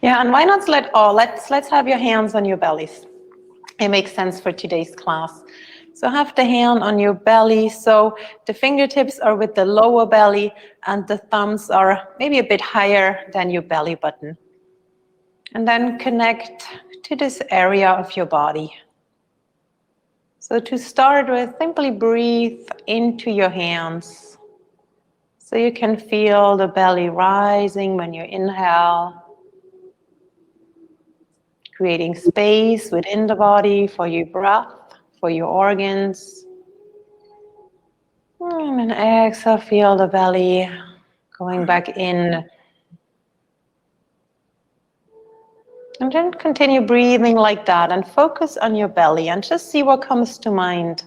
Yeah, and why not let's have your hands on your bellies. It makes sense for today's class. So have the hand on your belly. So the fingertips are with the lower belly and the thumbs are maybe a bit higher than your belly button. And then connect to this area of your body. So to start with, simply breathe into your hands. So you can feel the belly rising when you inhale. Creating space within the body for your breath, for your organs. And then exhale, feel the belly going back in. And then continue breathing like that and focus on your belly and just see what comes to mind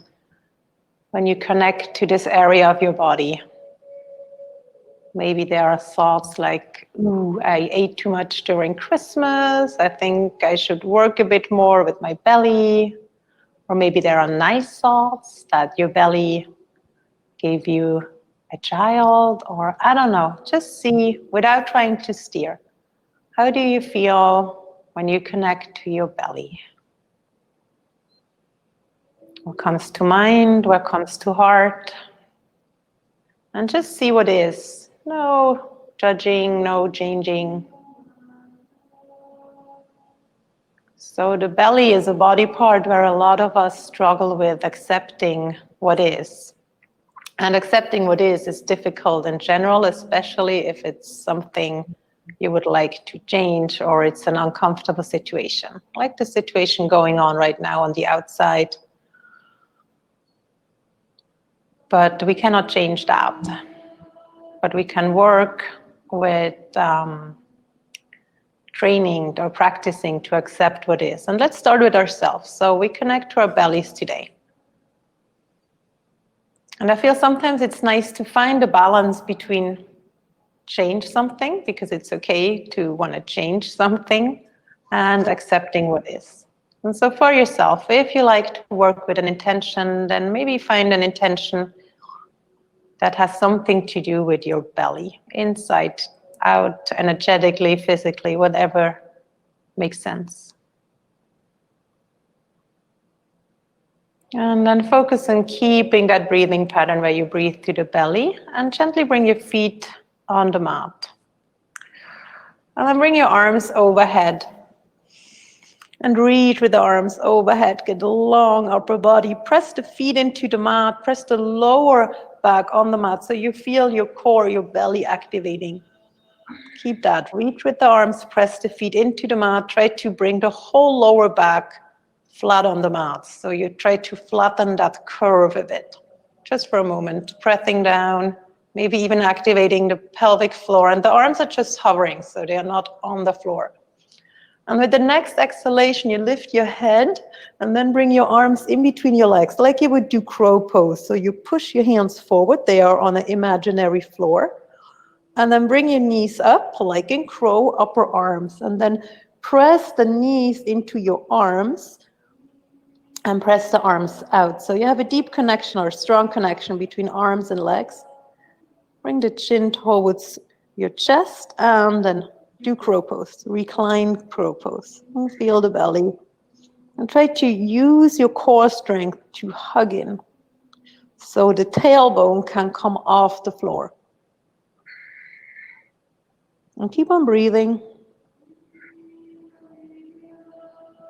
when you connect to this area of your body. Maybe there are thoughts like, ooh, I ate too much during Christmas. I think I should work a bit more with my belly. Or maybe there are nice thoughts that your belly gave you a child, or I don't know, just see without trying to steer. How do you feel when you connect to your belly? What comes to mind? What comes to heart? And just see what is. No judging, no changing. So the belly is a body part where a lot of us struggle with accepting what is. And accepting what is difficult in general, especially if it's something you would like to change or it's an uncomfortable situation, like the situation going on right now on the outside. But we cannot change that. But we can work with training or practicing to accept what is. And let's start with ourselves. So we connect to our bellies today. And I feel sometimes it's nice to find a balance between change something, because it's okay to want to change something, and accepting what is. And so for yourself, if you like to work with an intention, then maybe find an intention that has something to do with your belly, inside, out, energetically, physically, whatever makes sense. And then focus on keeping that breathing pattern where you breathe to the belly and gently bring your feet on the mat. And then bring your arms overhead and reach with the arms overhead. Get a long upper body. Press the feet into the mat. Press the lower back on the mat so you feel your core, your belly activating. Keep that. Reach with the arms. Press the feet into the mat. Try to bring the whole lower back flat on the mat. So you try to flatten that curve a bit. Just for a moment. Pressing down. Maybe even activating the pelvic floor. And the arms are just hovering, so they are not on the floor. And with the next exhalation, you lift your head and then bring your arms in between your legs, like you would do crow pose. So you push your hands forward. They are on an imaginary floor. And then bring your knees up, like in crow, upper arms. And then press the knees into your arms and press the arms out. So you have a deep connection or a strong connection between arms and legs. Bring the chin towards your chest and then do crow pose, recline crow pose. And feel the belly. And try to use your core strength to hug in so the tailbone can come off the floor. And keep on breathing.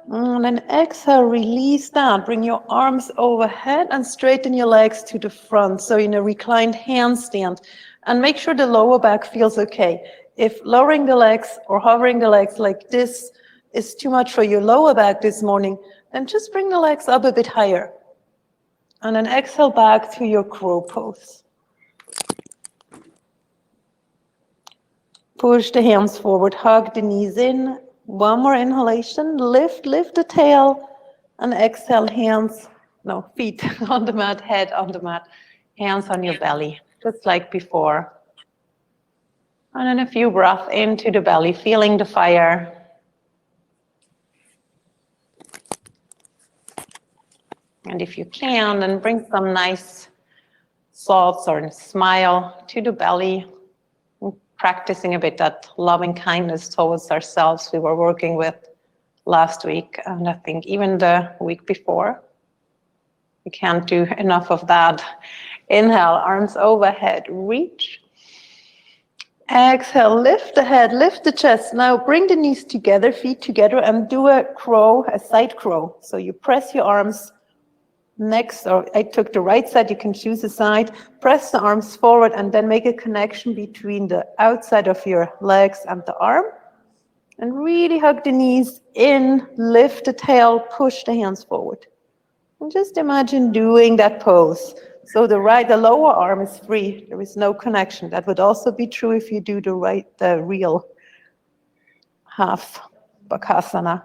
And then exhale, release that. Bring your arms overhead and straighten your legs to the front. So in a reclined handstand. And make sure the lower back feels okay. If lowering the legs or hovering the legs like this is too much for your lower back this morning, then just bring the legs up a bit higher. And then exhale back to your crow pose. Push the hands forward, hug the knees in. One more inhalation, lift the tail, and exhale, feet on the mat, head on the mat, hands on your belly, just like before. And then a few breaths into the belly, feeling the fire. And if you can, then bring some nice thoughts or a smile to the belly. practicing a bit that loving kindness towards ourselves we were working with last week, and I think even the week before. We can't do enough of that. Inhale, arms overhead, reach. Exhale, lift the head, lift the chest. Now bring the knees together, feet together, and do a crow, a side crow. So you press your arms next, or I took the right side, you can choose a side. Press the arms forward and then make a connection between the outside of your legs and the arm. And really hug the knees in, lift the tail, push the hands forward. And just imagine doing that pose. So the lower arm is free. There is no connection. That would also be true if you do the real half Bakasana.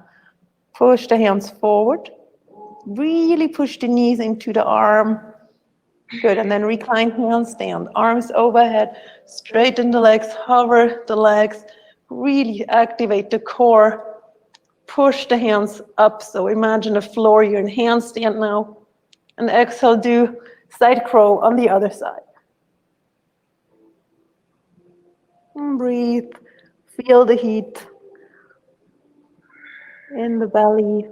Push the hands forward. Really push the knees into the arm. Good. And then recline handstand. Arms overhead. Straighten the legs. Hover the legs. Really activate the core. Push the hands up. So imagine the floor. You're in handstand now. And exhale, do side crow on the other side. And breathe. Feel the heat in the belly.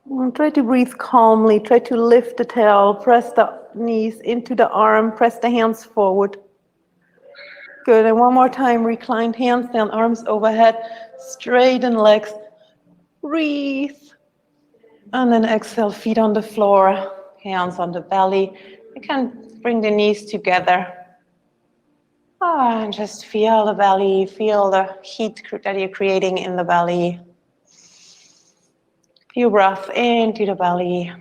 And try to breathe calmly. Try to lift the tail. Press the knees into the arm. Press the hands forward. Good. And one more time. Reclined handstand, arms overhead. Straighten legs. Breathe. And then exhale, feet on the floor, hands on the belly. You can bring the knees together. And just feel the belly, feel the heat that you're creating in the belly. Few breaths into the belly.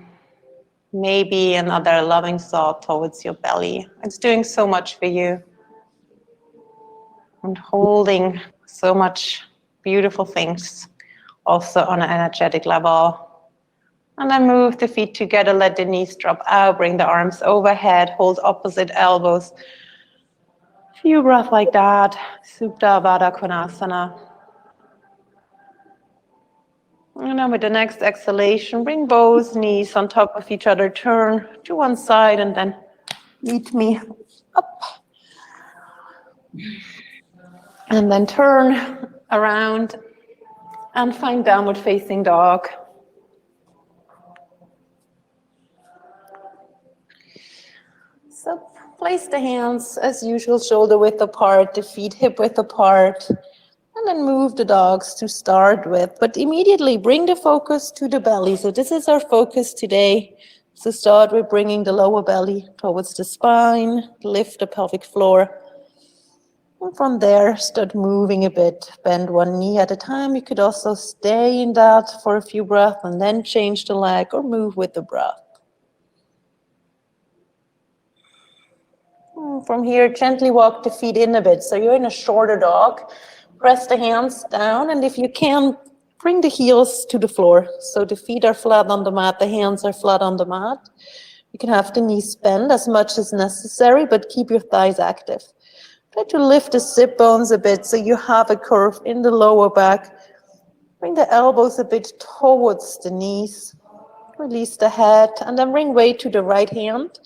Maybe another loving thought towards your belly. It's doing so much for you. And holding so much beautiful things also on an energetic level. And then move the feet together, let the knees drop out, bring the arms overhead, hold opposite elbows. Few breaths like that. Supta Baddha Konasana. And then with the next exhalation, bring both knees on top of each other, turn to one side and then meet me up. And then turn around and find downward facing dog. So place the hands as usual, shoulder width apart, the feet hip width apart, and then move the dogs to start with. But immediately bring the focus to the belly. So this is our focus today. So start with bringing the lower belly towards the spine, lift the pelvic floor. And from there, start moving a bit. Bend one knee at a time. You could also stay in that for a few breaths and then change the leg or move with the breath. From here, gently walk the feet in a bit. So you're in a shorter dog. Press the hands down, and if you can, bring the heels to the floor. So the feet are flat on the mat, the hands are flat on the mat. You can have the knees bend as much as necessary, but keep your thighs active. Try to lift the sit bones a bit so you have a curve in the lower back. Bring the elbows a bit towards the knees. Release the head, and then bring weight to the right hand.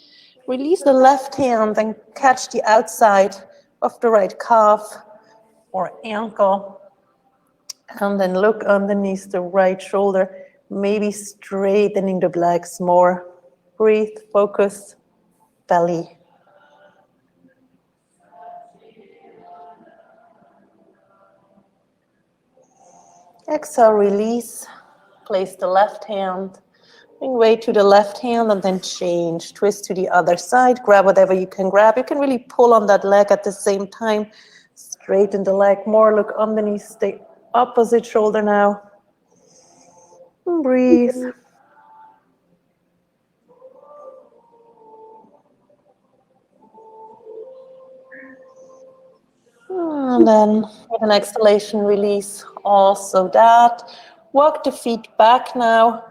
Release the left hand and catch the outside of the right calf or ankle. And then look underneath the right shoulder, maybe straightening the legs more. Breathe, focus, belly. Exhale, release. Place the left hand. Bring weight to the left hand and then change. Twist to the other side. Grab whatever you can grab. You can really pull on that leg at the same time. Straighten the leg more. Look underneath the opposite shoulder now. And breathe. And then with an exhalation, release also that. Walk the feet back now.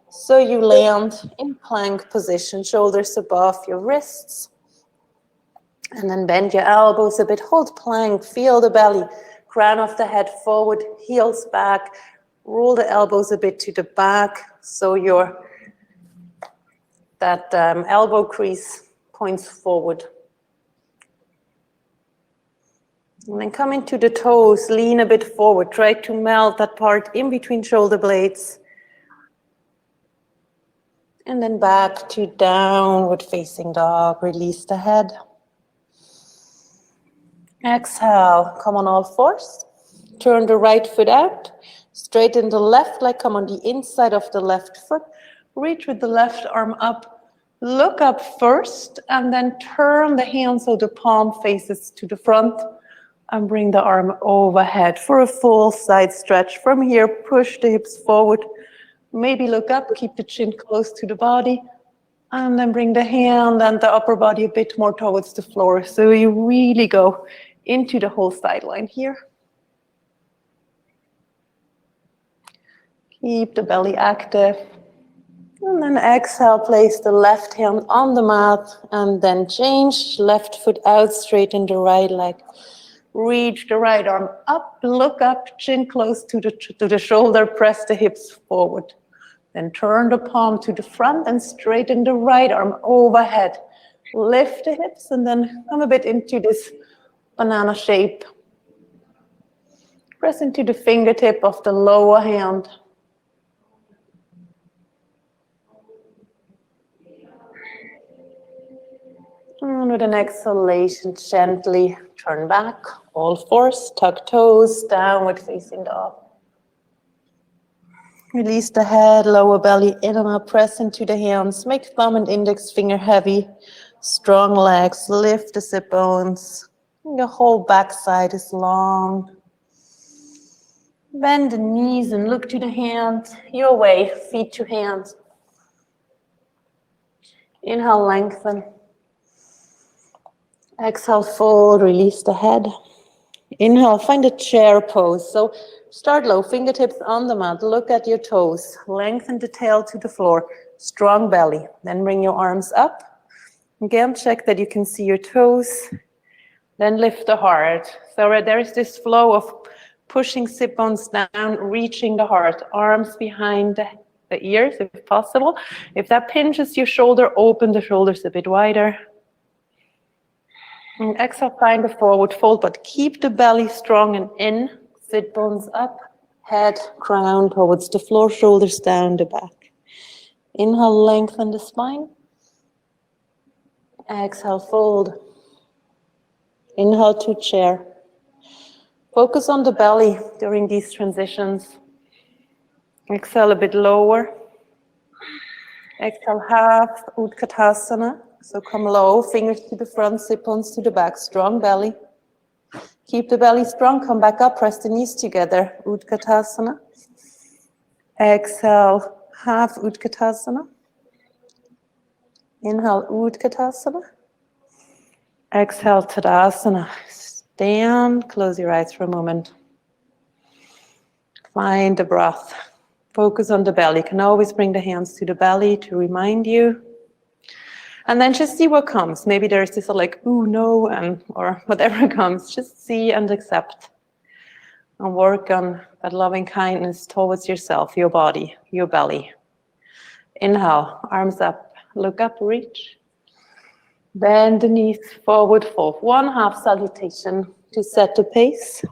So you land in plank position, shoulders above your wrists. And then bend your elbows a bit, hold plank, feel the belly, crown of the head forward, heels back, roll the elbows a bit to the back, so your that elbow crease points forward. And then come into the toes, lean a bit forward. Try to melt that part in between shoulder blades. And then back to downward facing dog. Release the head. Exhale, come on all fours. Turn the right foot out. Straighten the left leg, come on the inside of the left foot. Reach with the left arm up. Look up first and then turn the hand so the palm faces to the front. And bring the arm overhead for a full side stretch. From here, push the hips forward. Maybe look up, keep the chin close to the body. And then bring the hand and the upper body a bit more towards the floor. So you really go into the whole sideline here. Keep the belly active. And then exhale, place the left hand on the mat. And then change, left foot out, straighten the right leg. Reach the right arm up, look up, chin close to the shoulder, press the hips forward. Then turn the palm to the front and straighten the right arm overhead. Lift the hips and then come a bit into this banana shape. Press into the fingertip of the lower hand. And with an exhalation, gently turn back, all fours, tuck toes, downward facing dog. Release the head, lower belly in and up, press into the hands, make thumb and index finger heavy, strong legs, lift the sit bones. Your whole backside is long. Bend the knees and look to the hands, your way, feet to hands. Inhale, lengthen. Exhale, fold, release the head. Inhale, find a chair pose. So start low, fingertips on the mat, look at your toes. Lengthen the tail to the floor, strong belly. Then bring your arms up. Again, check that you can see your toes. Then lift the heart. So there is this flow of pushing sit bones down, reaching the heart. Arms behind the ears if possible. If that pinches your shoulder, open the shoulders a bit wider. And exhale, find a forward fold, but keep the belly strong and in. Sit bones up, head, crown towards the floor, shoulders down the back. Inhale, lengthen the spine. Exhale, fold. Inhale to chair. Focus on the belly during these transitions. Exhale a bit lower. Exhale, half Utkatasana. So come low, fingers to the front, sit bones to the back, strong belly. Keep the belly strong, come back up, press the knees together, Utkatasana. Exhale, half Utkatasana. Inhale, Utkatasana. Exhale, Tadasana. Stand, close your eyes for a moment. Find the breath. Focus on the belly. You can always bring the hands to the belly to remind you. And then just see what comes. Maybe there's this like, ooh, no, or whatever comes. Just see and accept. And work on that loving kindness towards yourself, your body, your belly. Inhale, arms up, look up, reach. Bend the knees, forward fold. One half salutation to set the pace.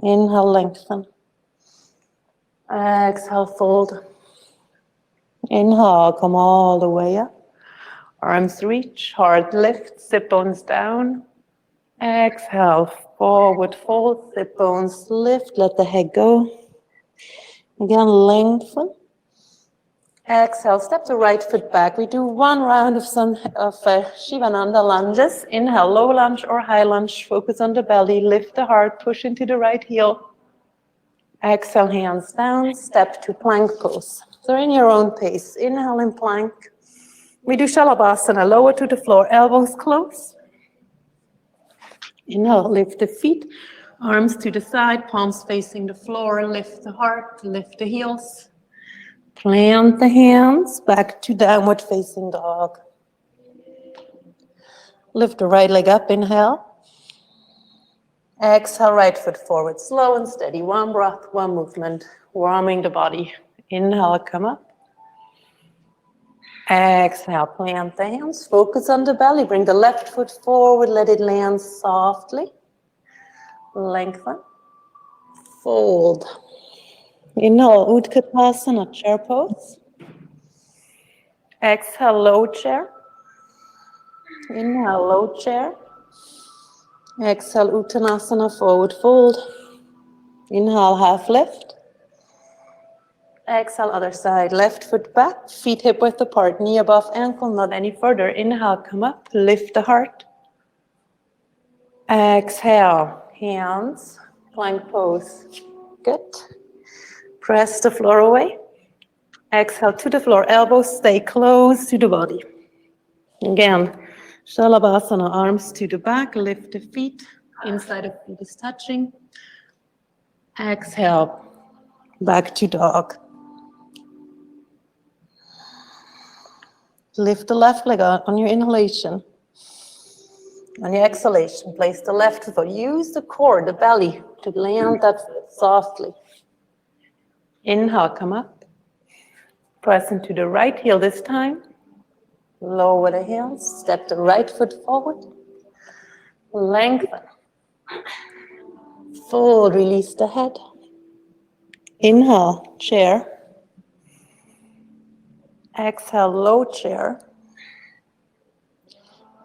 Inhale, lengthen. Exhale, fold. Inhale, come all the way up. Arms reach, heart lift, sit bones down. Exhale, forward fold, sit bones lift, let the head go. Again, lengthen. Exhale, step the right foot back. We do one round of Shivananda lunges. Inhale, low lunge or high lunge. Focus on the belly, lift the heart, push into the right heel. Exhale, hands down, step to plank pose. So in your own pace, inhale in plank. We do Shalabhasana, lower to the floor, elbows close. Inhale, lift the feet, arms to the side, palms facing the floor, lift the heart, lift the heels. Plant the hands, back to downward facing dog. Lift the right leg up, inhale. Exhale, right foot forward, slow and steady. One breath, one movement, warming the body. Inhale, come up. Exhale, plant the hands, focus on the belly. Bring the left foot forward, let it land softly. Lengthen. Fold. Inhale, Utkatasana, chair pose. Exhale, low chair. Inhale, low chair. Exhale, Uttanasana, forward fold. Inhale, half lift. Exhale, other side. Left foot back, feet hip width apart, knee above ankle, not any further. Inhale, come up, lift the heart. Exhale, hands, plank pose. Good. Press the floor away. Exhale to the floor, elbows stay close to the body. Again, Shalabhasana, arms to the back, lift the feet, inside of feet is touching. Exhale, back to dog. Lift the left leg out on your inhalation. On your exhalation, place the left foot. Use the core, the belly, to land that foot softly. Inhale, come up. Press into the right heel this time. Lower the heels, step the right foot forward. Lengthen. Fold, release the head. Inhale, chair. Exhale, low chair.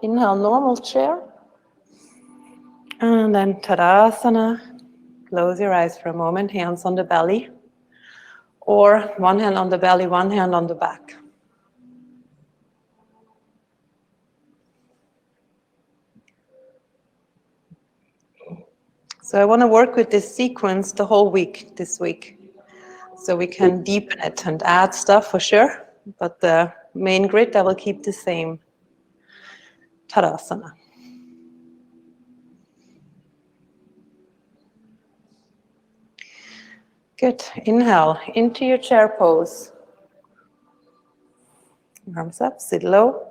Inhale, normal chair. And then Tadasana. Close your eyes for a moment, hands on the belly. Or one hand on the belly, one hand on the back. So I want to work with this sequence the whole week, this week. So we can deepen it and add stuff for sure. But the main grid, I will keep the same. Tadasana. Good. Inhale into your chair pose. Arms up, sit low.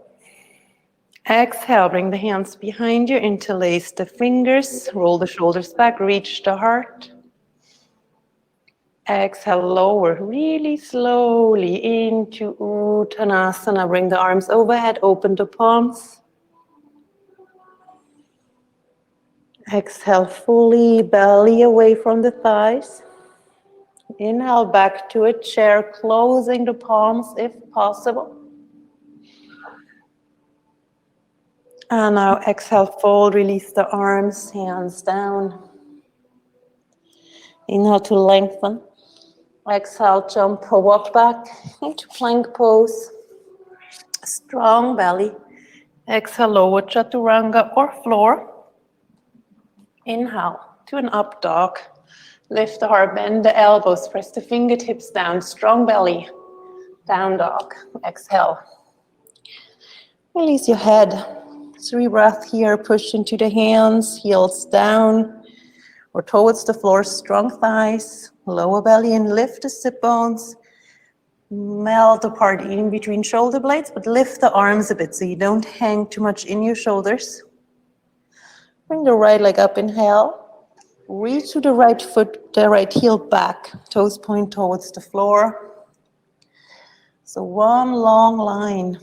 Exhale, bring the hands behind you, interlace the fingers, roll the shoulders back, reach the heart. Exhale, lower really slowly into Uttanasana. Bring the arms overhead, open the palms. Exhale fully, belly away from the thighs. Inhale back to a chair, closing the palms if possible. And now exhale, fold, release the arms, hands down. Inhale to lengthen. Exhale, jump or walk back into plank pose. Strong belly. Exhale, lower chaturanga or floor. Inhale to an up dog. Lift the heart, bend the elbows, press the fingertips down. Strong belly. Down dog. Exhale. Release your head. 3 breaths here. Push into the hands, heels down or towards the floor. Strong thighs. Lower belly and lift the sit bones. Melt apart in between shoulder blades, but lift the arms a bit so you don't hang too much in your shoulders. Bring the right leg up, inhale. Reach to the right foot, the right heel back. Toes point towards the floor. So one long line.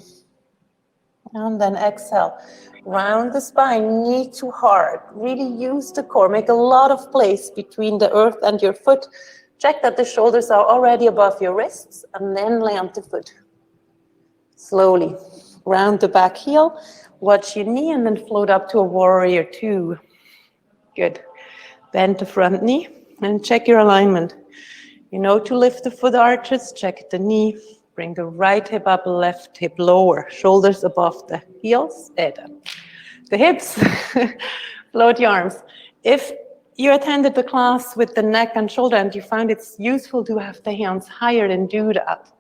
And then exhale. Round the spine, knee to heart. Really use the core. Make a lot of place between the earth and your foot. Check that the shoulders are already above your wrists, and then land the foot. Slowly. Round the back heel. Watch your knee, and then float up to a warrior 2. Good. Bend the front knee, and check your alignment. You know to lift the foot arches, check the knee. Bring the right hip up, left hip lower. Shoulders above the heels. The hips. Float your arms. If you attended the class with the neck and shoulder and you found it's useful to have the hands higher, then do that.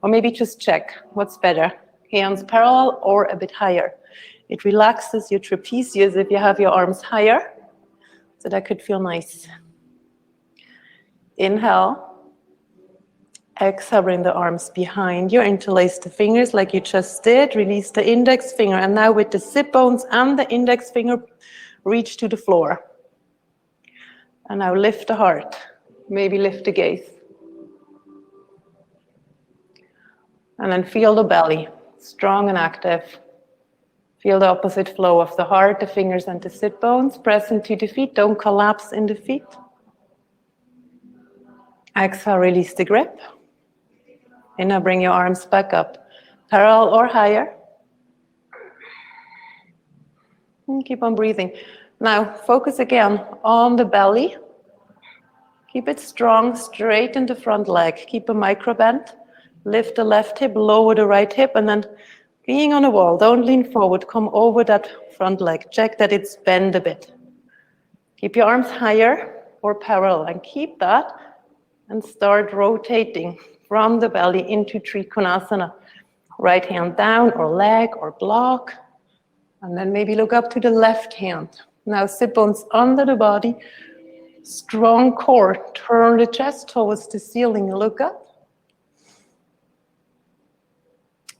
Or maybe just check what's better, hands parallel or a bit higher. It relaxes your trapezius if you have your arms higher. So that could feel nice. Inhale. Exhale, bring the arms behind you, interlace the fingers like you just did. Release the index finger. And now with the sit bones and the index finger, reach to the floor. And now lift the heart. Maybe lift the gaze. And then feel the belly. strong and active. Feel the opposite flow of the heart, the fingers and the sit bones. Press into the feet, don't collapse in the feet. Exhale, release the grip. Inhale, bring your arms back up, parallel or higher. And keep on breathing. Now, focus again on the belly. Keep it strong, straight in the front leg. Keep a micro bend. Lift the left hip, lower the right hip, and then being on a wall, don't lean forward, come over that front leg. Check that it's bent a bit. Keep your arms higher or parallel, and keep that, and start rotating from the belly into Trikonasana. Right hand down, or leg, or block, and then maybe look up to the left hand. Now sit bones under the body, strong core. Turn the chest towards the ceiling, look up.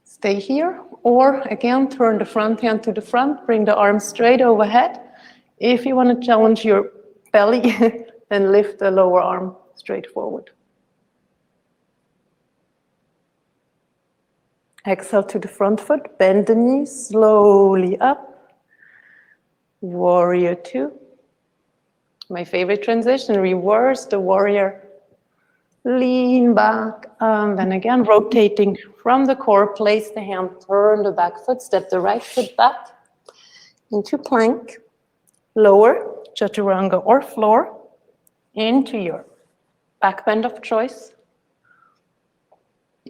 Stay here, or again, turn the front hand to the front, bring the arms straight overhead. If you want to challenge your belly, then lift the lower arm straight forward. Exhale to the front foot, bend the knees, slowly up. Warrior two. My favorite transition, reverse the warrior. Lean back, and then again, rotating from the core, place the hand, turn the back foot, step the right foot back into plank, lower, chaturanga or floor, into your back bend of choice,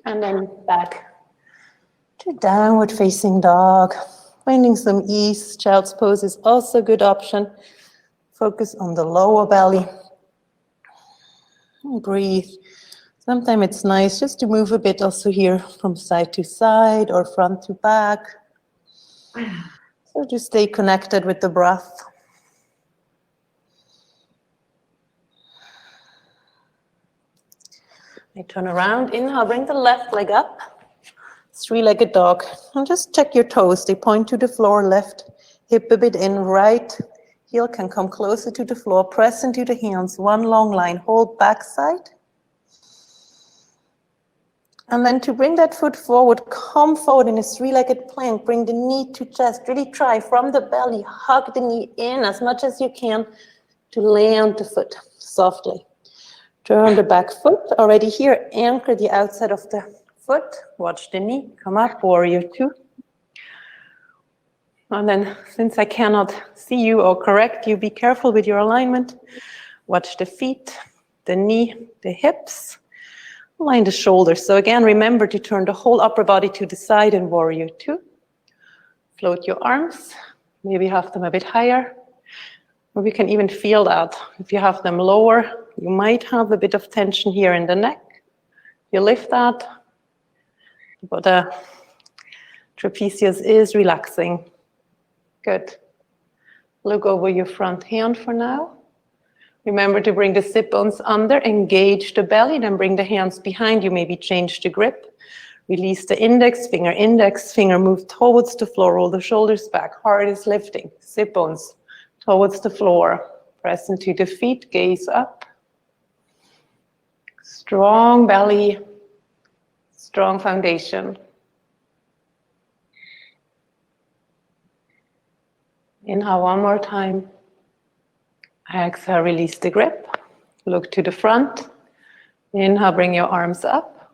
and then back to downward facing dog. Finding some ease, child's pose is also a good option. Focus on the lower belly. Breathe. Sometimes it's nice just to move a bit also here from side to side or front to back. So just stay connected with the breath. I turn around, inhale, bring the left leg up. Three-legged dog. And just check your toes. They point to the floor, left hip a bit in, right heel can come closer to the floor. Press into the hands, one long line. Hold back side. And then to bring that foot forward, come forward in a three-legged plank. Bring the knee to chest. Really try from the belly. Hug the knee in as much as you can to land the foot softly. Turn the back foot. Already here, anchor the outside of the foot. Watch the knee. Come up, warrior two. And then, since I cannot see you or correct you, be careful with your alignment. Watch the feet, the knee, the hips. Align the shoulders. So again, remember to turn the whole upper body to the side in warrior two. Float your arms. Maybe have them a bit higher. Or we can even feel that. If you have them lower, you might have a bit of tension here in the neck. You lift that. But the trapezius is relaxing. Good. Look over your front hand for now. Remember to bring the sit bones under, engage the belly, then bring the hands behind you, maybe change the grip. Release the index finger move towards the floor, roll the shoulders back, heart is lifting, sit bones towards the floor. Press into the feet, gaze up. Strong belly, strong foundation. Inhale one more time. Exhale, release the grip. Look to the front. Inhale, bring your arms up.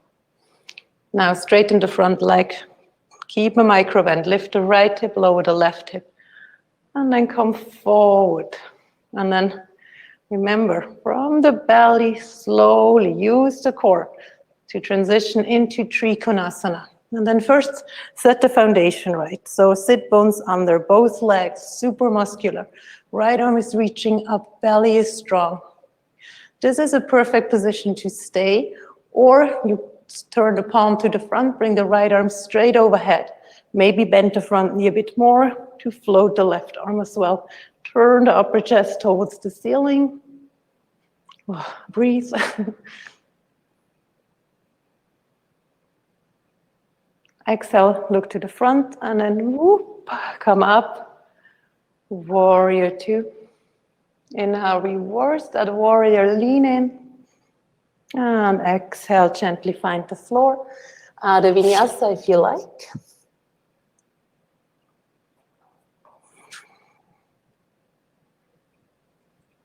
Now straighten the front leg. Keep a micro bend. Lift the right hip, lower the left hip. And then come forward. And then remember, from the belly, slowly use the core to transition into Trikonasana. And then first, set the foundation right. So sit bones under, both legs, super muscular. Right arm is reaching up, belly is strong. This is a perfect position to stay, or you turn the palm to the front, bring the right arm straight overhead. Maybe bend the front knee a bit more to float the left arm as well. Turn the upper chest towards the ceiling. Breathe. Exhale, look to the front, and then whoop, come up. Warrior two. Inhale, reverse that warrior, lean in. And exhale, gently find the floor. The Vinyasa if you like.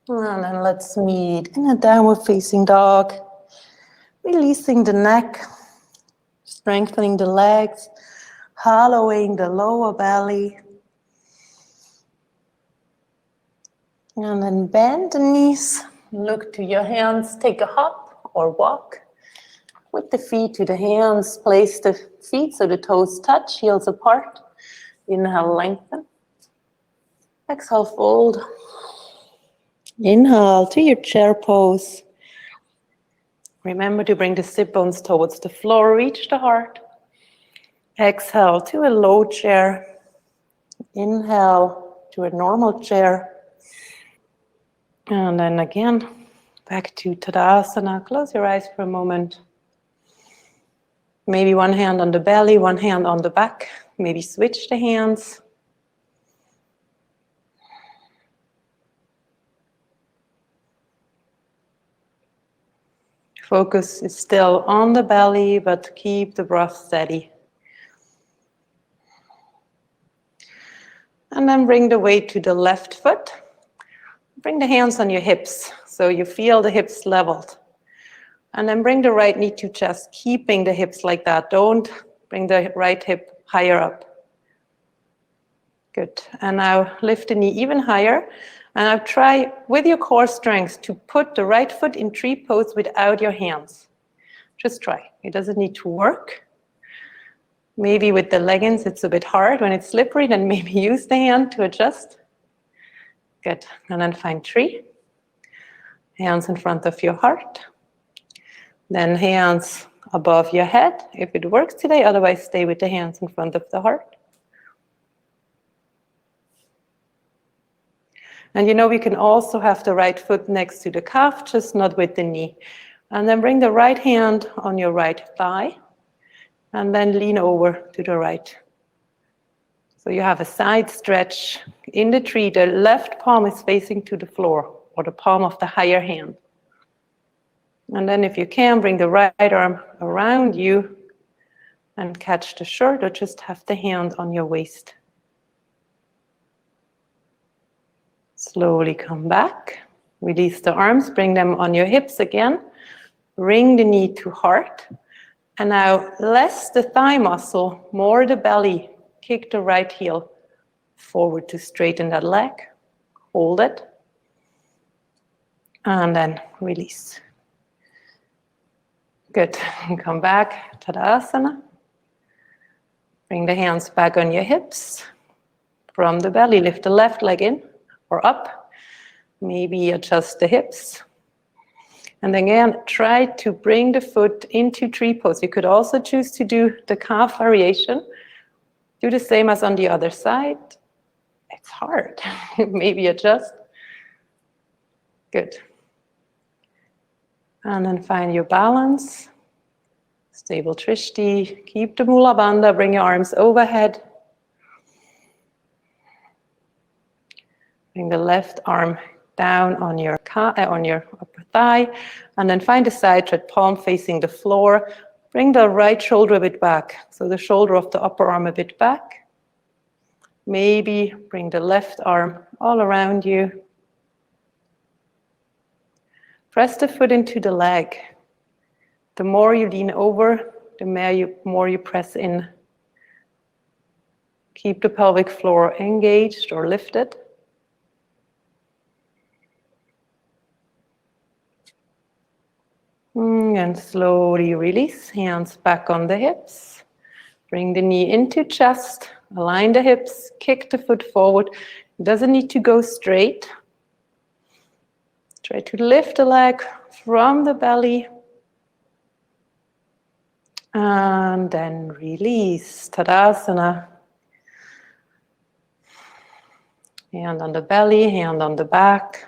And then let's meet in a downward facing dog. Releasing the neck, strengthening the legs, hollowing the lower belly. And then bend the knees, look to your hands, take a hop or walk. With the feet to the hands, place the feet so the toes touch, heels apart. Inhale, lengthen. Exhale, fold. Inhale to your chair pose. Remember to bring the sit bones towards the floor, reach the heart. Exhale to a low chair. Inhale to a normal chair. And then again, back to Tadasana. Close your eyes for a moment. Maybe one hand on the belly, one hand on the back. Maybe switch the hands. Focus is still on the belly, but keep the breath steady. And then bring the weight to the left foot. Bring the hands on your hips, so you feel the hips leveled. And then bring the right knee to chest, keeping the hips like that. Don't bring the right hip higher up. Good. And now lift the knee even higher. And now try with your core strength to put the right foot in tree pose without your hands. Just try. It doesn't need to work. Maybe with the leggings it's a bit hard. When it's slippery, then maybe use the hand to adjust. Good. And then find tree. Hands in front of your heart. Then hands above your head, if it works today. Otherwise, stay with the hands in front of the heart. And you know, we can also have the right foot next to the calf, just not with the knee. And then bring the right hand on your right thigh. And then lean over to the right. So you have a side stretch in the tree. The left palm is facing to the floor, or the palm of the higher hand. And then if you can, bring the right arm around you and catch the shirt, or just have the hand on your waist. Slowly come back. Release the arms, bring them on your hips again. Bring the knee to heart. And now less the thigh muscle, more the belly. Kick the right heel forward to straighten that leg. Hold it. And then release. Good. Come back, Tadasana. Bring the hands back on your hips. From the belly, lift the left leg in or up. Maybe adjust the hips. And again, try to bring the foot into tree pose. You could also choose to do the calf variation. Do the same as on the other side. It's hard. Maybe adjust. Good. And then find your balance. Stable Trishti. Keep the Mula Bandha. Bring your arms overhead. Bring the left arm down on your upper thigh. And then find the side tread, palm facing the floor. Bring the right shoulder a bit back. So the shoulder of the upper arm a bit back. Maybe bring the left arm all around you. Press the foot into the leg. The more you lean over, the more you press in. Keep the pelvic floor engaged or lifted. And slowly release, hands back on the hips. Bring the knee into chest, align the hips, kick the foot forward. It doesn't need to go straight. Try to lift the leg from the belly. And then release, Tadasana. Hand on the belly, hand on the back.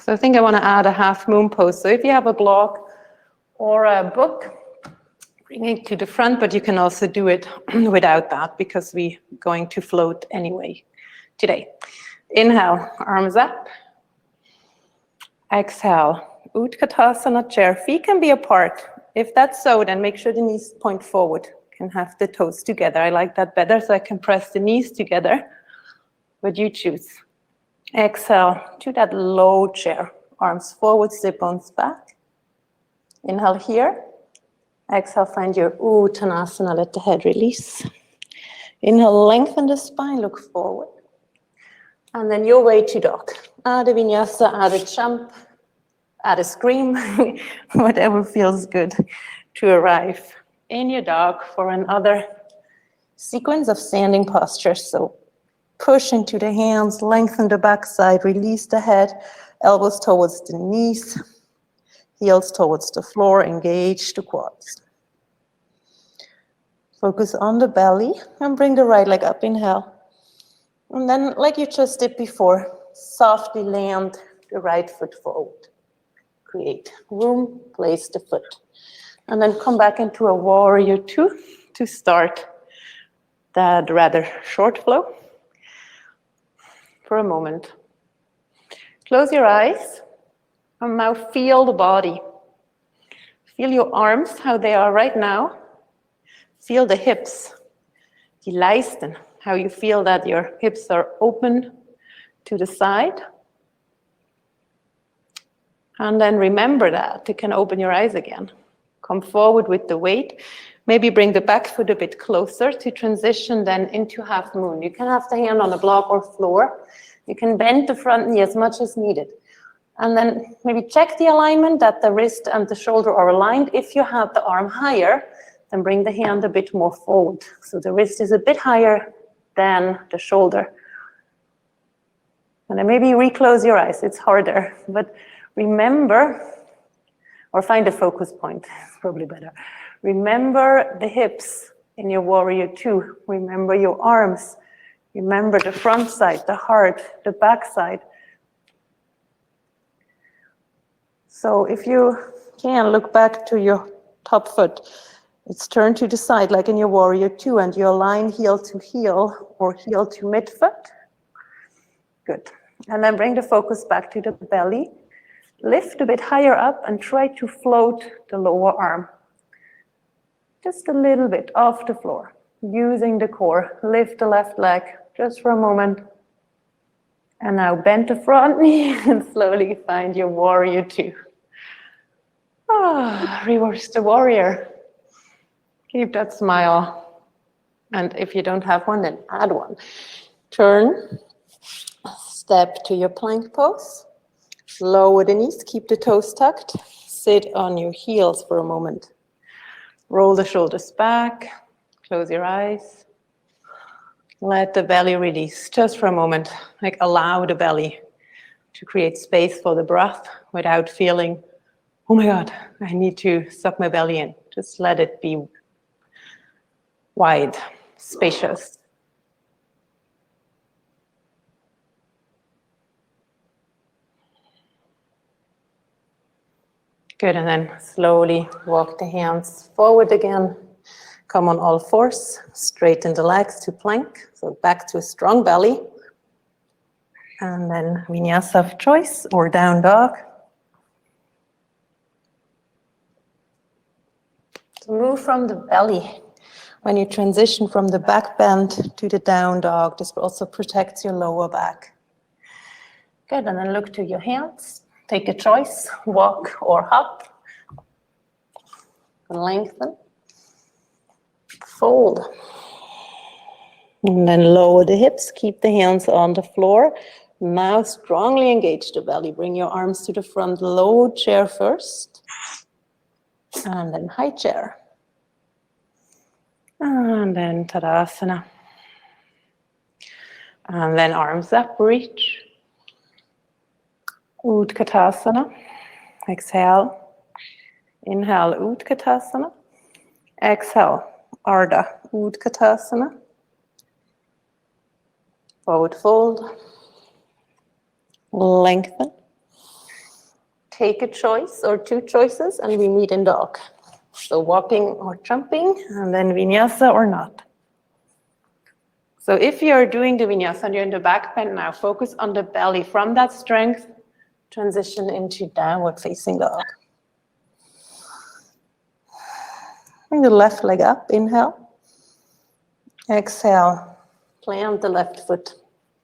So I think I want to add a half moon pose. So if you have a blog or a book, bring it to the front, but you can also do it without that because we're going to float anyway today. Inhale, arms up. Exhale, Utkatasana chair. Feet can be apart. If that's so, then make sure the knees point forward. can have the toes together. I like that better, so I can press the knees together, but you choose. Exhale to that low chair. Arms forward, sit bones back. Inhale here. Exhale, find your Uttanasana, let the head release. Inhale, lengthen the spine, look forward. And then your way to dog. Add a vinyasa, add a jump, add a scream, whatever feels good to arrive in your dog for another sequence of standing posture. So push into the hands, lengthen the backside, release the head, elbows towards the knees, heels towards the floor, engage the quads. Focus on the belly and bring the right leg up, inhale. And then, like you just did before, softly land the right foot forward. Create room, place the foot. And then come back into a warrior two to start that rather short flow for a moment. Close your eyes and now feel the body. Feel your arms, how they are right now. Feel the hips, die Leisten, how you feel that your hips are open to the side. And then remember that you can open your eyes again. Come forward with the weight. Maybe bring the back foot a bit closer to transition then into half moon. You can have the hand on the block or floor. You can bend the front knee as much as needed. And then maybe check the alignment that the wrist and the shoulder are aligned. If you have the arm higher, then bring the hand a bit more forward. So the wrist is a bit higher than the shoulder. And then maybe reclose your eyes. It's harder, but remember, or find a focus point, it's probably better. Remember the hips in your warrior two. Remember your arms. Remember the front side, the heart, the back side. So if you can, look back to your top foot. It's turned to the side like in your warrior two, and you align heel to heel or heel to midfoot. Good. And then bring the focus back to the belly. Lift a bit higher up and try to float the lower arm. Just a little bit off the floor. Using the core. Lift the left leg just for a moment. And now bend the front knee and slowly find your warrior two. Reverse the warrior. Keep that smile. And if you don't have one, then add one. Turn. Step to your plank pose. Lower the knees, keep the toes tucked. Sit on your heels for a moment. Roll the shoulders back. Close your eyes. Let the belly release just for a moment. Like allow the belly to create space for the breath without feeling, oh my God, I need to suck my belly in. Just let it be wide, spacious. Good, and then slowly walk the hands forward again. Come on all fours, straighten the legs to plank, so back to a strong belly. And then vinyasa of choice or down dog. So move from the belly. When you transition from the back bend to the down dog, this also protects your lower back. Good, and then look to your hands. Take a choice, walk or hop. Lengthen. Fold. And then lower the hips, keep the hands on the floor. Now strongly engage the belly. Bring your arms to the front, low chair first. And then high chair. And then Tadasana. And then arms up, reach. Utkatasana. Exhale. Inhale, Utkatasana. Exhale, Ardha Utkatasana. Forward fold. Lengthen. Take a choice or two choices and we meet in dog. So walking or jumping and then vinyasa or not. So if you're doing the vinyasa and you're in the back bend now, focus on the belly. From that strength, transition into downward facing dog. Bring the left leg up, inhale. Exhale, plant the left foot.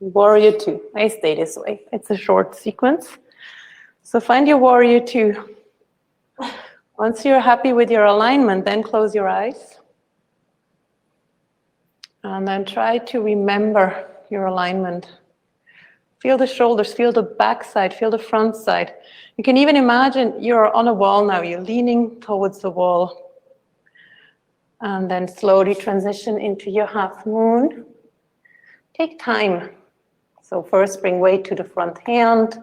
Warrior two. I stay this way. It's a short sequence. So find your warrior two. Once you're happy with your alignment, then close your eyes. And then try to remember your alignment. Feel the shoulders, feel the back side, feel the front side. You can even imagine you're on a wall now. You're leaning towards the wall. And then slowly transition into your half moon. Take time. So first bring weight to the front hand.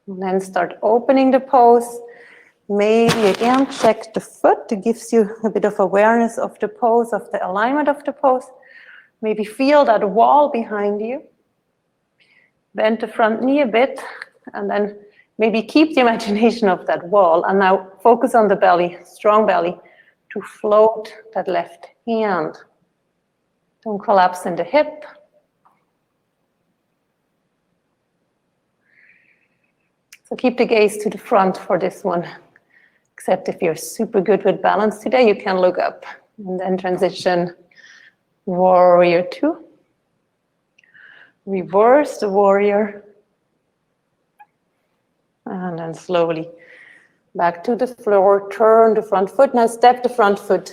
And then start opening the pose. Maybe again check the foot. It gives you a bit of awareness of the pose, of the alignment of the pose. Maybe feel that wall behind you. Bend the front knee a bit. And then maybe keep the imagination of that wall. And now focus on the belly, strong belly, to float that left hand. Don't collapse in the hip. So keep the gaze to the front for this one. Except if you're super good with balance today, you can look up. And then transition warrior two. Reverse the warrior. And then slowly back to the floor. Turn the front foot. Now step the front foot,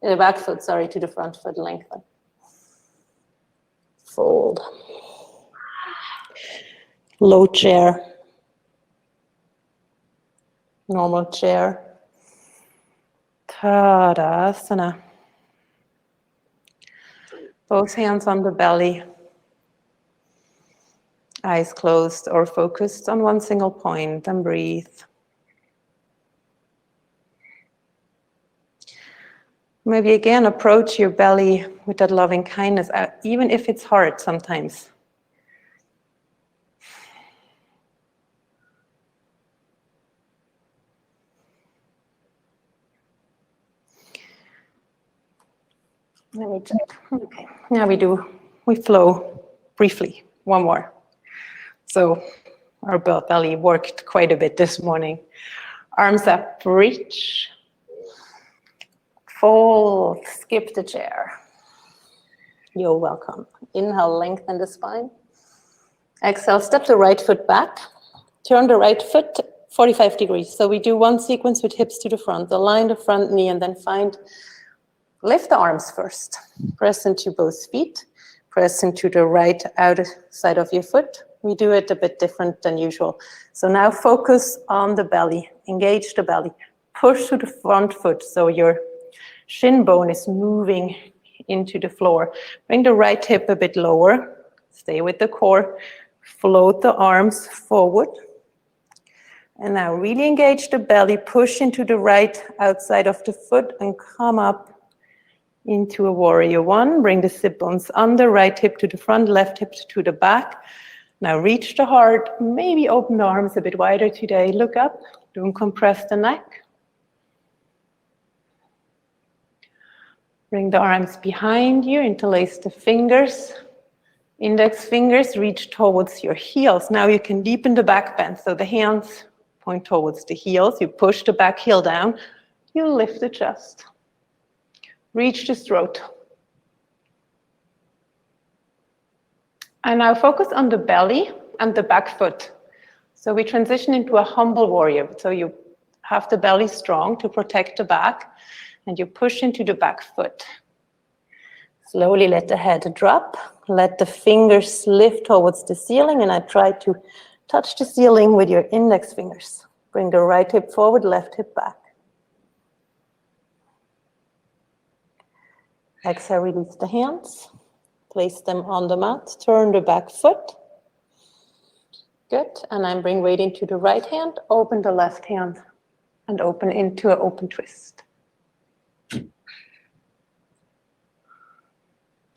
the back foot, sorry, to the front foot. Lengthen. Fold. Low chair. Normal chair. Tadasana. Both hands on the belly. Eyes closed or focused on one single point, and breathe. Maybe again approach your belly with that loving kindness, even if it's hard sometimes. Let me check. Okay, now we flow briefly. One more. So our belly worked quite a bit this morning. Arms up, reach. Fold, skip the chair. You're welcome. Inhale, lengthen the spine. Exhale, step the right foot back. Turn the right foot 45 degrees. So we do one sequence with hips to the front. Align the front knee and then lift the arms first. Press into both feet. Press into the right outer side of your foot. We do it a bit different than usual. So now focus on the belly. Engage the belly. Push to the front foot so your shin bone is moving into the floor. Bring the right hip a bit lower. Stay with the core. Float the arms forward. And now really engage the belly. Push into the right outside of the foot and come up into a warrior one. Bring the sit bones under, right hip to the front, left hip to the back. Now reach the heart. Maybe open the arms a bit wider today. Look up. Don't compress the neck. Bring the arms behind you, interlace the fingers. Index fingers reach towards your heels. Now you can deepen the back bend. So the hands point towards the heels. You push the back heel down. You lift the chest. Reach the throat. And now focus on the belly and the back foot. So we transition into a humble warrior. So you have the belly strong to protect the back. And you push into the back foot. Slowly let the head drop. Let the fingers lift towards the ceiling. And I try to touch the ceiling with your index fingers. Bring the right hip forward, left hip back. Exhale, release the hands. Place them on the mat. Turn the back foot. Good. And then bring weight into the right hand. Open the left hand. And open into an open twist.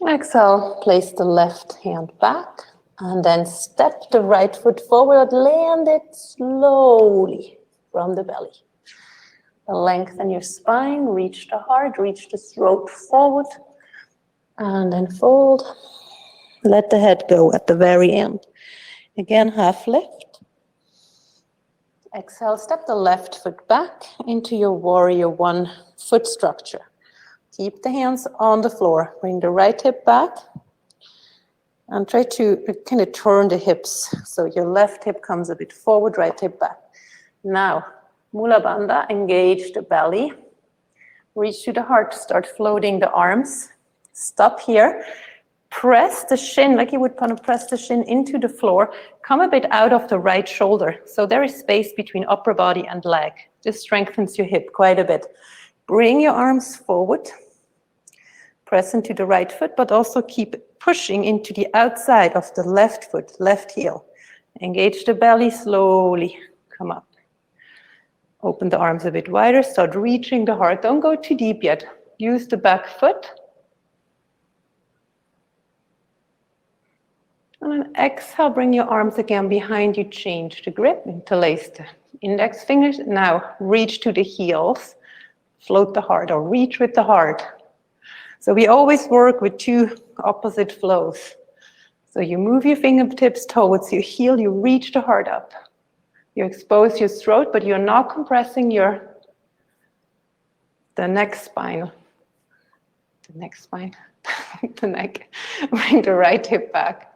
Exhale, place the left hand back and then step the right foot forward, land it slowly from the belly. Lengthen your spine, reach the heart, reach the throat forward and then fold. Let the head go at the very end. Again, half lift. Exhale, step the left foot back into your warrior one foot structure. Keep the hands on the floor. Bring the right hip back. And try to kind of turn the hips. So your left hip comes a bit forward, right hip back. Now, Mula Bandha, engage the belly. Reach to the heart, start floating the arms. Stop here. Press the shin, like you would want to press the shin into the floor. Come a bit out of the right shoulder. So there is space between upper body and leg. This strengthens your hip quite a bit. Bring your arms forward. Press into the right foot, but also keep pushing into the outside of the left foot, left heel. Engage the belly slowly. Come up. Open the arms a bit wider. Start reaching the heart. Don't go too deep yet. Use the back foot. And then exhale, bring your arms again behind you. Change the grip. Interlace the index fingers. Now reach to the heels. Float the heart or reach with the heart. So we always work with two opposite flows. So you move your fingertips towards your heel. You reach the heart up. You expose your throat, but you're not compressing the neck spine. The neck spine. The neck. Bring the right hip back.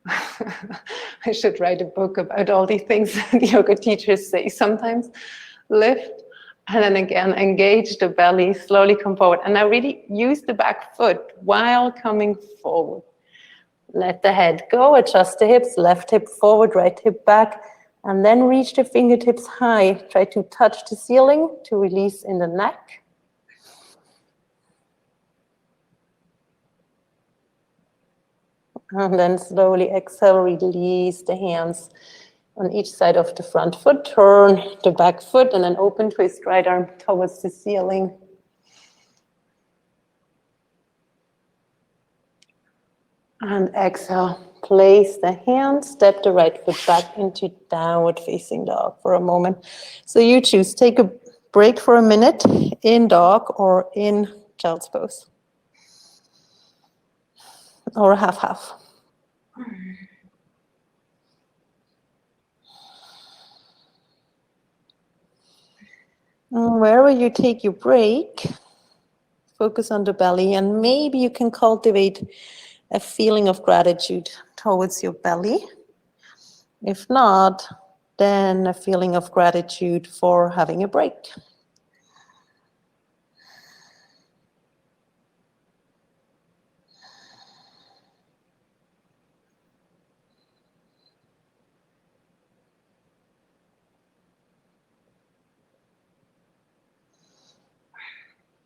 I should write a book about all these things the yoga teachers say sometimes. Lift, and then again, engage the belly, slowly come forward. And now really use the back foot while coming forward. Let the head go, adjust the hips, left hip forward, right hip back, and then reach the fingertips high. Try to touch the ceiling to release in the neck. And then slowly exhale, release the hands on each side of the front foot. Turn the back foot and then open twist right arm towards the ceiling. And exhale, place the hands, step the right foot back into downward facing dog for a moment. So you choose, take a break for a minute in dog or in child's pose. Or half-half. Wherever you take your break, focus on the belly, and maybe you can cultivate a feeling of gratitude towards your belly. If not, then a feeling of gratitude for having a break.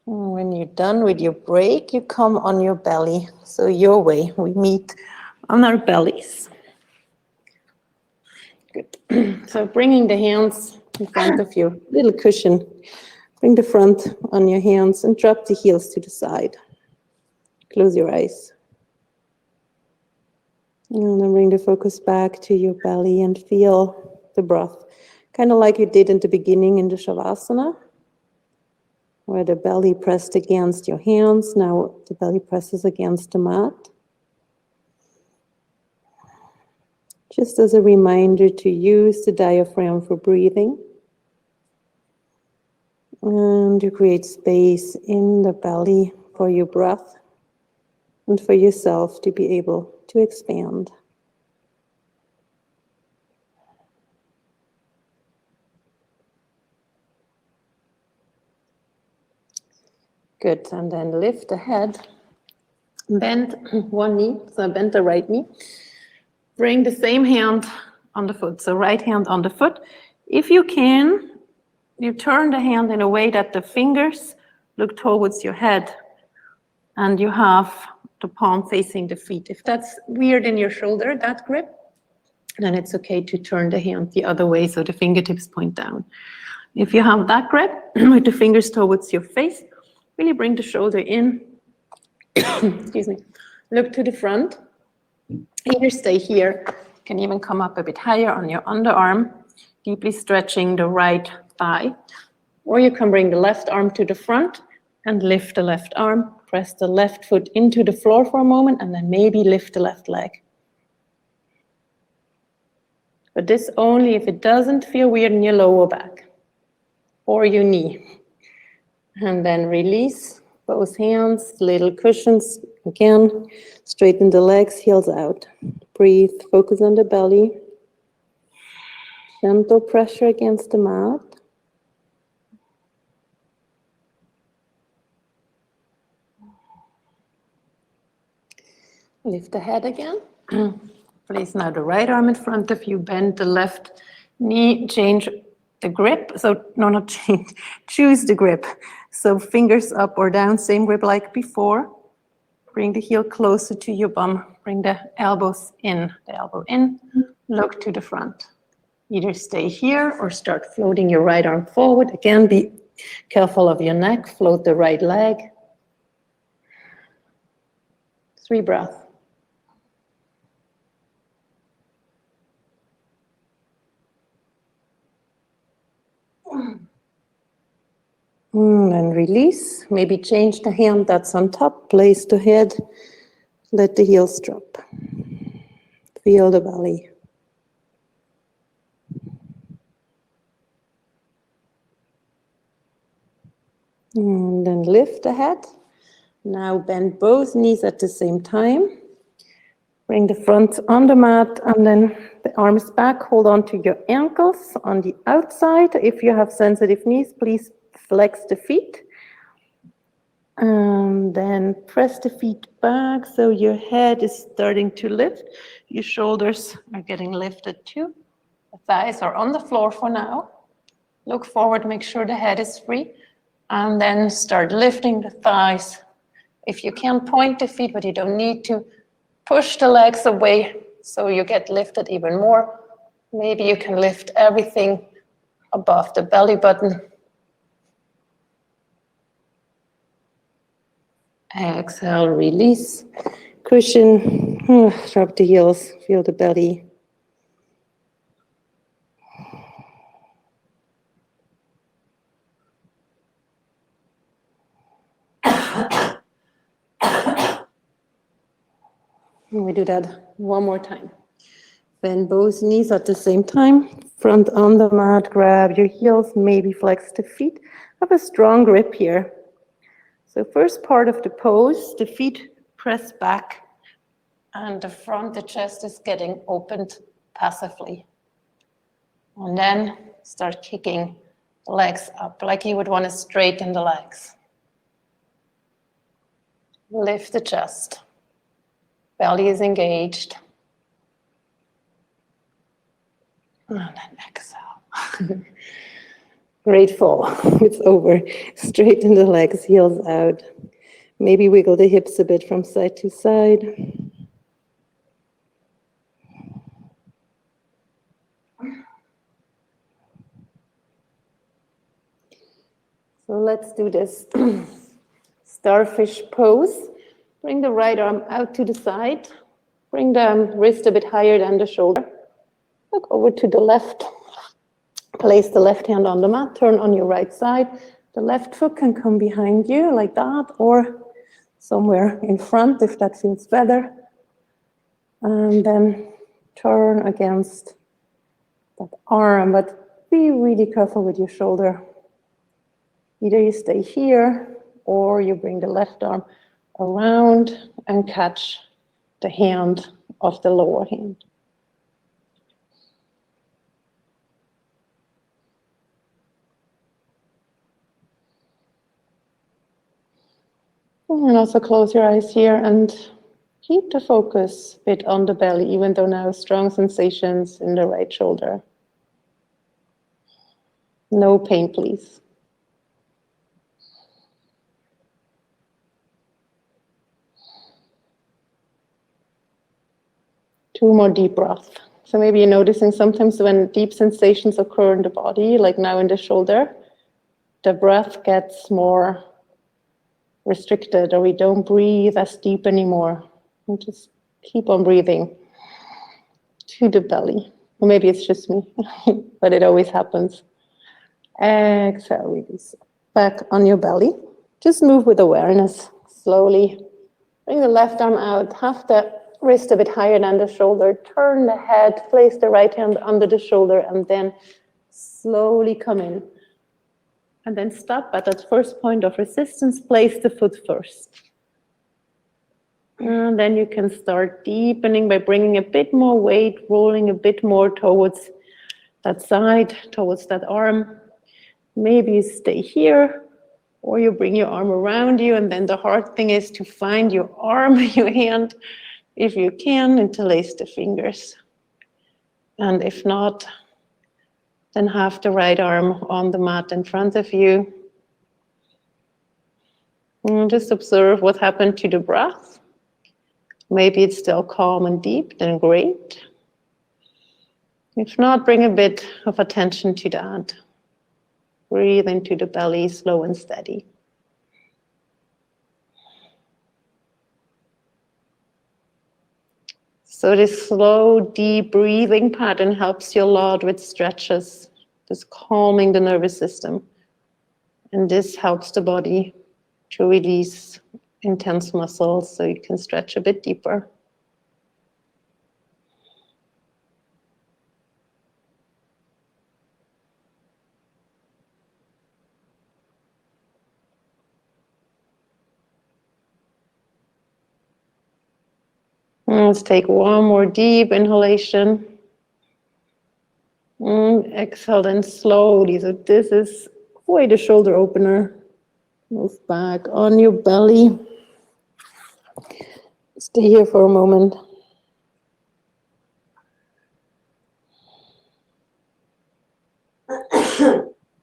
When you're done with your break, you come on your belly. So your way, we meet on our bellies. Good. So bringing the hands in front of you, little cushion. Bring the front on your hands and drop the heels to the side. Close your eyes. And then bring the focus back to your belly and feel the breath. Kind of like you did in the beginning in the Shavasana, where the belly pressed against your hands. Now the belly presses against the mat. Just as a reminder to use the diaphragm for breathing. And to create space in the belly for your breath and for yourself to be able to expand. Good, and then lift the head, bend one knee, so bend the right knee. Bring the same hand on the foot, so right hand on the foot. If you can, you turn the hand in a way that the fingers look towards your head and you have the palm facing the feet. If that's weird in your shoulder, that grip, then it's okay to turn the hand the other way so the fingertips point down. If you have that grip with the fingers towards your face, really bring the shoulder in. Excuse me. Look to the front. Either stay here. You can even come up a bit higher on your underarm, deeply stretching the right thigh. Or you can bring the left arm to the front and lift the left arm. Press the left foot into the floor for a moment and then maybe lift the left leg. But this only if it doesn't feel weird in your lower back or your knee. And then release Both hands, little cushions. Again, straighten the legs, heels out. Breathe, focus on the belly. Gentle pressure against the mat. Lift the head again. Place now the right arm in front of you. Bend the left knee. Change the grip. So, no, not change. Choose the grip. So fingers up or down. Same grip like before. Bring the heel closer to your bum. Bring the elbows in. The elbow in. Look to the front. Either stay here or start floating your right arm forward. Again, be careful of your neck. Float the right leg. 3 breaths. And release. Maybe change the hand that's on top. Place the head. Let the heels drop. Feel the belly. And then lift the head. Now bend both knees at the same time. Bring the front on the mat and then the arms back. Hold on to your ankles on the outside. If you have sensitive knees, please flex the feet. And then press the feet back so your head is starting to lift. Your shoulders are getting lifted too. The thighs are on the floor for now. Look forward, make sure the head is free. And then start lifting the thighs. If you can, point the feet, but you don't need to. Push the legs away so you get lifted even more. Maybe you can lift everything above the belly button. Exhale, release. Cushion, drop the heels, feel the belly. And we do that one more time. Bend both knees at the same time. Front on the mat, grab your heels, maybe flex the feet. Have a strong grip here. So first part of the pose, the feet press back and the front, the chest is getting opened passively. And then start kicking the legs up like you would want to straighten the legs. Lift the chest. Belly is engaged. And then exhale. Grateful. It's over. Straighten the legs, heels out. Maybe wiggle the hips a bit from side to side. So let's do this starfish pose. Bring the right arm out to the side. Bring the wrist a bit higher than the shoulder. Look over to the left. Place the left hand on the mat. Turn on your right side. The left foot can come behind you like that, or somewhere in front if that feels better. And then turn against that arm, but be really careful with your shoulder. Either you stay here or you bring the left arm around and catch the hand of the lower hand. And also close your eyes here and keep the focus a bit on the belly, even though now strong sensations in the right shoulder. No pain, please. Two more deep breaths. So maybe you're noticing sometimes when deep sensations occur in the body, like now in the shoulder, the breath gets more restricted, or we don't breathe as deep anymore. And just keep on breathing to the belly. Or maybe it's just me, but it always happens. Exhale, release. Back on your belly. Just move with awareness, slowly. Bring the left arm out, have the wrist a bit higher than the shoulder. Turn the head, place the right hand under the shoulder, and then slowly come in. And then stop at that first point of resistance, place the foot first. And then you can start deepening by bringing a bit more weight, rolling a bit more towards that side, towards that arm. Maybe you stay here, or you bring your arm around you, and then the hard thing is to find your arm, your hand, if you can, interlace the fingers. And if not, then have the right arm on the mat in front of you. And just observe what happened to the breath. Maybe it's still calm and deep, then great. If not, bring a bit of attention to that. Breathe into the belly, slow and steady. So this slow, deep breathing pattern helps you a lot with stretches, just calming the nervous system. And this helps the body to release intense muscles so you can stretch a bit deeper. Let's take one more deep inhalation. Exhale then slowly. So this is quite a shoulder opener. Move back on your belly. Stay here for a moment.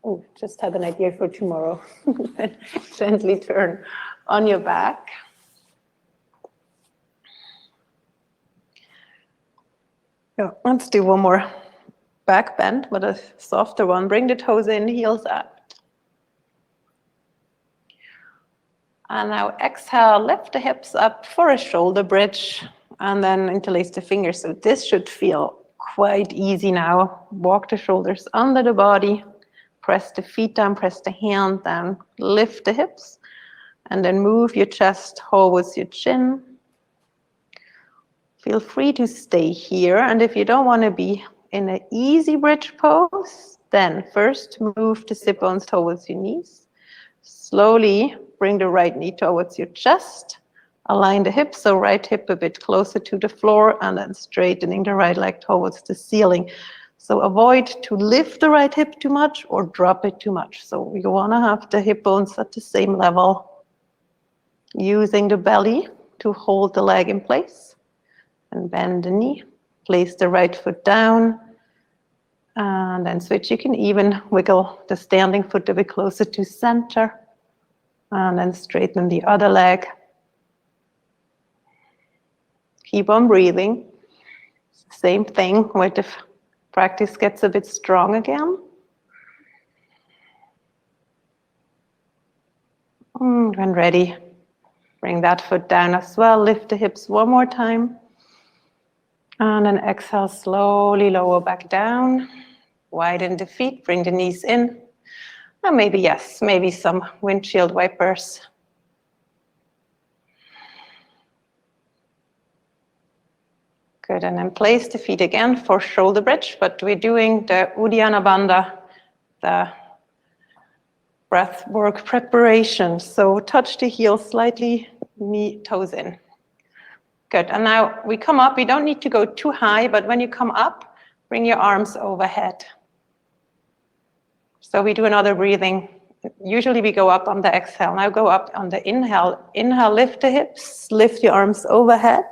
Oh, just had an idea for tomorrow. Gently turn on your back. Yeah, let's do one more back bend, but a softer one. Bring the toes in, heels up. And now exhale, lift the hips up for a shoulder bridge, and then interlace the fingers. So this should feel quite easy now. Walk the shoulders under the body, press the feet down, press the hand down, lift the hips, and then move your chest towards your chin. Feel free to stay here, and if you don't want to be in an easy bridge pose, then first move the sit bones towards your knees. Slowly bring the right knee towards your chest. Align the hips, so right hip a bit closer to the floor, and then straightening the right leg towards the ceiling. So avoid to lift the right hip too much or drop it too much. So you want to have the hip bones at the same level. Using the belly to hold the leg in place. And bend the knee, place the right foot down, and then switch. You can even wiggle the standing foot a bit closer to center, and then straighten the other leg. Keep on breathing. Same thing where the practice gets a bit strong again. When ready, bring that foot down as well. Lift the hips one more time. And then exhale, slowly lower back down. Widen the feet, bring the knees in. And maybe some windshield wipers. Good, and then place the feet again for shoulder bridge, but we're doing the Uddiyana Bandha, the breath work preparation. So touch the heels slightly, knee, toes in. Good, and now we come up. We don't need to go too high, but when you come up, bring your arms overhead. So we do another breathing. Usually we go up on the exhale. Now go up on the inhale. Inhale, lift the hips, lift your arms overhead.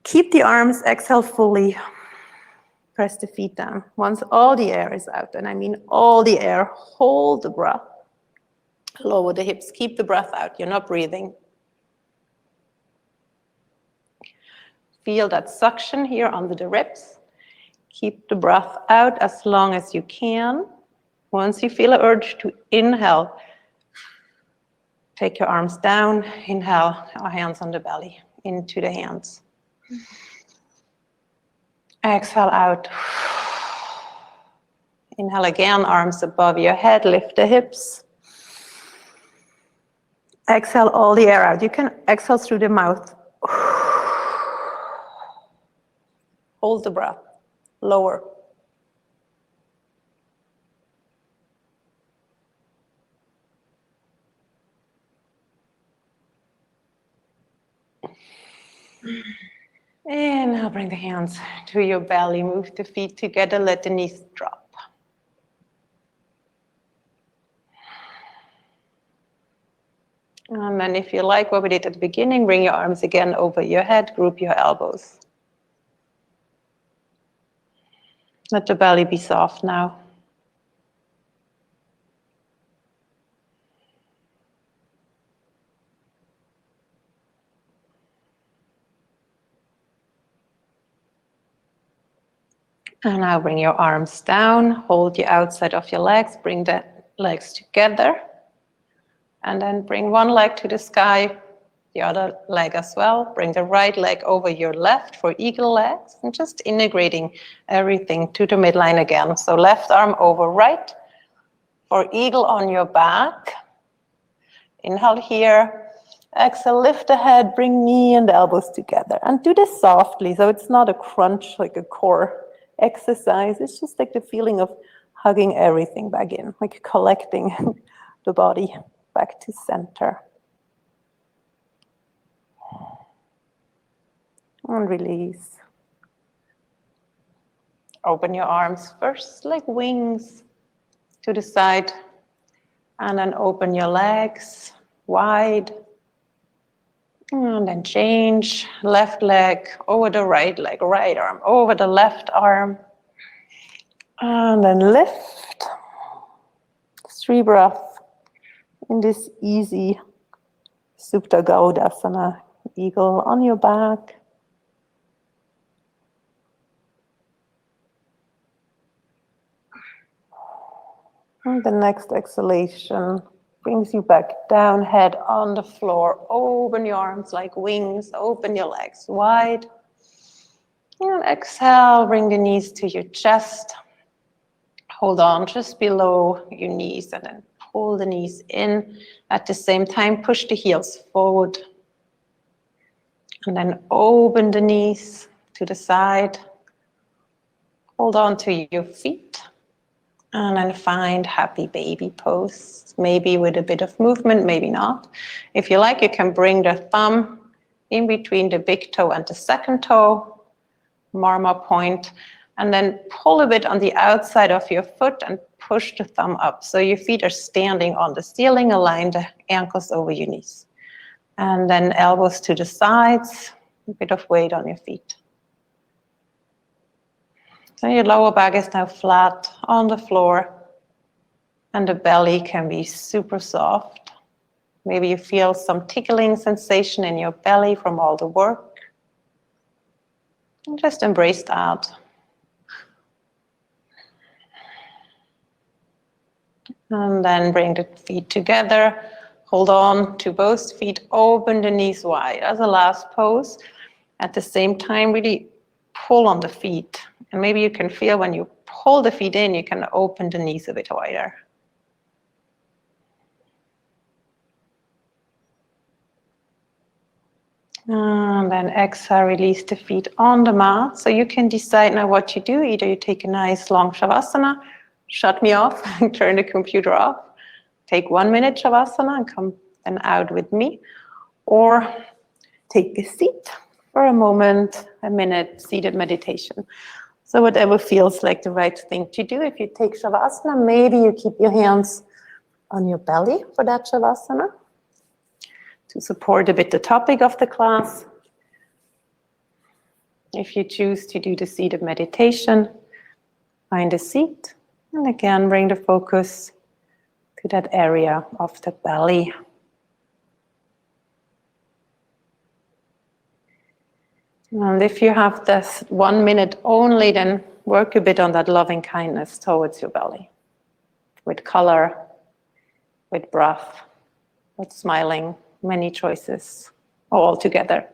Keep the arms, exhale fully. Press the feet down. Once all the air is out, and I mean all the air, hold the breath. Lower the hips, keep the breath out. You're not breathing. Feel that suction here under the ribs. Keep the breath out as long as you can. Once you feel an urge to inhale, take your arms down. Inhale, our hands on the belly, into the hands. Exhale out. Inhale again, arms above your head, lift the hips. Exhale all the air out. You can exhale through the mouth. Hold the breath. Lower. And now bring the hands to your belly. Move the feet together. Let the knees drop. And then if you like what we did at the beginning, bring your arms again over your head. Group your elbows. Let the belly be soft now. And now bring your arms down, hold the outside of your legs, bring the legs together. And then bring one leg to the sky, the other leg as well. Bring the right leg over your left for eagle legs. And just integrating everything to the midline again. So left arm over right for eagle on your back. Inhale here. Exhale, lift the head, bring knee and elbows together. And do this softly, so it's not a crunch like a core exercise. It's just like the feeling of hugging everything back in, like collecting the body back to center. And release. Open your arms first, like wings to the side. And then open your legs wide. And then change, left leg over the right leg, right arm over the left arm. And then lift. 3 breaths in this easy Supta Gaudasana, eagle on your back. And the next exhalation brings you back down, head on the floor. Open your arms like wings, open your legs wide. And exhale, bring the knees to your chest. Hold on just below your knees and then pull the knees in. At the same time, push the heels forward. And then open the knees to the side. Hold on to your feet. And then find happy baby pose. Maybe with a bit of movement, maybe not. If you like, you can bring the thumb in between the big toe and the second toe. Marma point. And then pull a bit on the outside of your foot and push the thumb up. So your feet are standing on the ceiling, align the ankles over your knees. And then elbows to the sides, a bit of weight on your feet. So your lower back is now flat on the floor and the belly can be super soft. Maybe you feel some tickling sensation in your belly from all the work. And just embrace that. And then bring the feet together. Hold on to both feet. Open the knees wide as a last pose. At the same time, really pull on the feet. And maybe you can feel when you pull the feet in, you can open the knees a bit wider. And then exhale, release the feet on the mat. So you can decide now what you do. Either you take a nice long Shavasana, shut me off, and turn the computer off. Take 1 minute Shavasana and come then out with me. Or take a seat for a moment, a minute, seated meditation. So whatever feels like the right thing to do. If you take Shavasana, maybe you keep your hands on your belly for that Shavasana to support a bit the topic of the class. If you choose to do the seated meditation, find a seat and again bring the focus to that area of the belly. And if you have this 1 minute only, then work a bit on that loving kindness towards your belly. With color, with breath, with smiling, many choices, all together.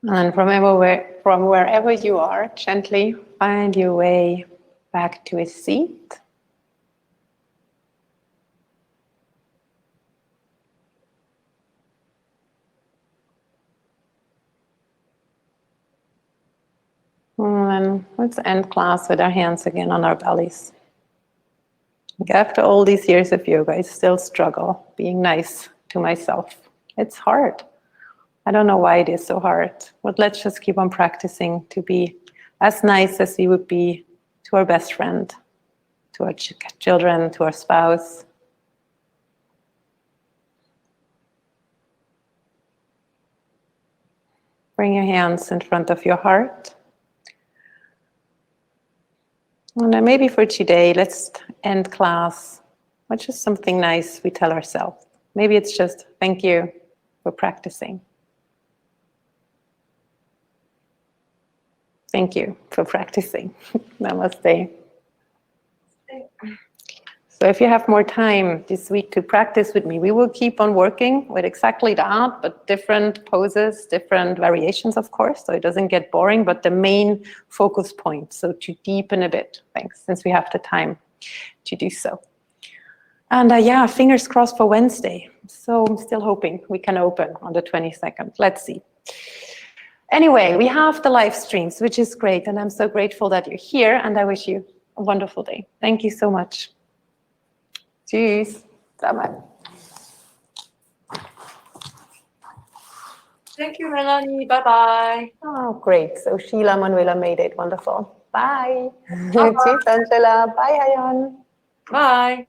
And from wherever you are, gently find your way back to a seat. And then let's end class with our hands again on our bellies. After all these years of yoga, I still struggle being nice to myself. It's hard. I don't know why it is so hard, but let's just keep on practicing to be as nice as we would be to our best friend, to our children, to our spouse. Bring your hands in front of your heart. And then maybe for today, let's end class with just something nice we tell ourselves. Maybe it's just thank you for practicing. Thank you for practicing. Namaste. So if you have more time this week to practice with me, we will keep on working with exactly that, but different poses, different variations, of course, so it doesn't get boring, but the main focus point, so to deepen a bit, thanks, since we have the time to do so. And yeah, fingers crossed for Wednesday. So I'm still hoping we can open on the 22nd. Let's see. Anyway, we have the live streams, which is great, and I'm so grateful that you're here, and I wish you a wonderful day. Thank you so much. Tschüss. Bye-bye. Thank you, Melanie. Bye-bye. Oh, great. So Sheila Manuela made it. Wonderful. Bye. Tschüss, Angela. Bye, Ayan. Bye.